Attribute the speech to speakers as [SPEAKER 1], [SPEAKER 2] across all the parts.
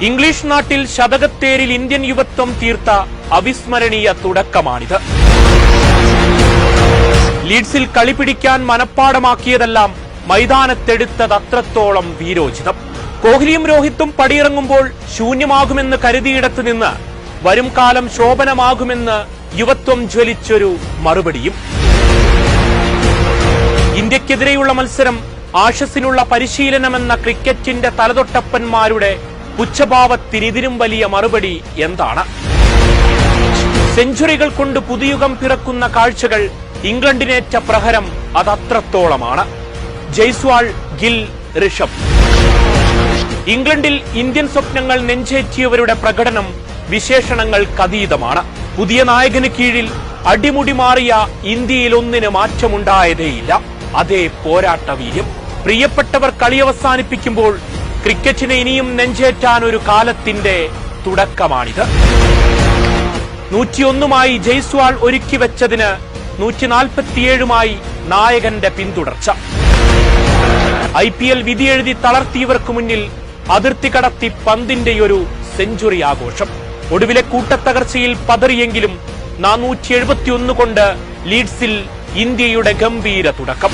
[SPEAKER 1] English നാട്ടിൽ ശതകത്തേരിൽ Indian യുവത്വം തീർത്ത അവിസ്മരണീയ തുടക്കമാണിത്. ലീഡ്സിൽ കളിപിടിക്കാൻ മനപ്പാടമാക്കിയതെല്ലാം മൈതാനത്തെടുത്തത് അത്രത്തോളം വീരോചിതം. കോഹ്ലിയും രോഹിത്തും പടിയിറങ്ങുമ്പോൾ ശൂന്യമാകുമെന്ന് കരുതിയിടത്ത് നിന്ന് വരും കാലം ശോഭനമാകുമെന്ന് യുവത്വം ജ്വലിച്ചൊരു മറുപടിയും. ഇന്ത്യക്കെതിരെയുള്ള മത്സരം ആഷസിനുള്ള പരിശീലനമെന്ന ക്രിക്കറ്റിന്റെ തലതൊട്ടപ്പന്മാരുടെ പുച്ഛഭാവത്തിനിതിരും വലിയ മറുപടി എന്താണ്? സെഞ്ചുറികൾ കൊണ്ട് പുതുയുഗം പിറക്കുന്ന കാഴ്ചകൾ ഇംഗ്ലണ്ടിനേറ്റ പ്രഹരം അതത്രത്തോളമാണ്. ജയ്സ്വാൾ, ഗിൽ, ഋഷഭ്. ഇംഗ്ലണ്ടിൽ ഇന്ത്യൻ സ്വപ്നങ്ങൾ നെഞ്ചേറ്റിയവരുടെ പ്രകടനം വിശേഷണങ്ങൾക്കതീതമാണ്. പുതിയ നായകന് കീഴിൽ അടിമുടി മാറിയ ഇന്ത്യയിൽ ഒന്നിന് മാറ്റമുണ്ടായതേയില്ല. അതേ പോരാട്ടവീര്യം. പ്രിയപ്പെട്ടവർ കളി അവസാനിപ്പിക്കുമ്പോൾ ക്രിക്കറ്റിനെ ഇനിയും നെഞ്ചേറ്റാൻ ഒരു കാലത്തിന്റെ തുടക്കമാണിത്. 101 ജയ്സ്വാൾ ഒരുക്കി വെച്ചതിന് 147 നായകന്റെ പിന്തുടർച്ച. IPL വിധിയെഴുതി തളർത്തിയവർക്ക് മുന്നിൽ അതിർത്തി കടത്തി പന്തിന്റെയൊരു സെഞ്ചുറി ആഘോഷം. ഒടുവിലെ കൂട്ടത്തകർച്ചയിൽ പതറിയെങ്കിലും 471 കൊണ്ട് ലീഡ്സിൽ ഇന്ത്യയുടെ ഗംഭീര തുടക്കം.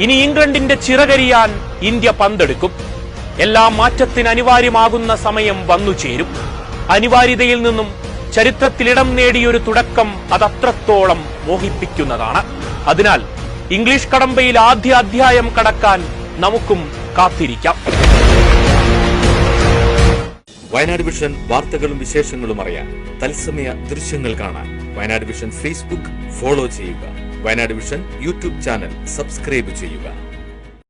[SPEAKER 1] ഇനി ഇംഗ്ലണ്ടിന്റെ ചിറകരിയാൻ ഇന്ത്യ പന്തെടുക്കും. എല്ലാം മാറ്റത്തിന് അനിവാര്യമാകുന്ന സമയം വന്നുചേരും. അനിവാര്യതയിൽ നിന്നും ചരിത്രത്തിലിടം നേടിയൊരു തുടക്കം അതത്രത്തോളം മോഹിപ്പിക്കുന്നതാണ്. അതിനാൽ ഇംഗ്ലീഷ് കടമ്പയിൽ ആദ്യ അധ്യായം കടക്കാൻ നമുക്കും കാത്തിരിക്കാം.
[SPEAKER 2] വയനാട് വിഷൻ വാർത്തകളും വിശേഷങ്ങളും അറിയാൻ തത്സമയ ദൃശ്യങ്ങൾ കാണാൻ വയനാട് വിഷൻ ഫേസ്ബുക്ക് ഫോളോ ചെയ്യുക. Wayanad vision YouTube channel subscribe ചെയ്യുക.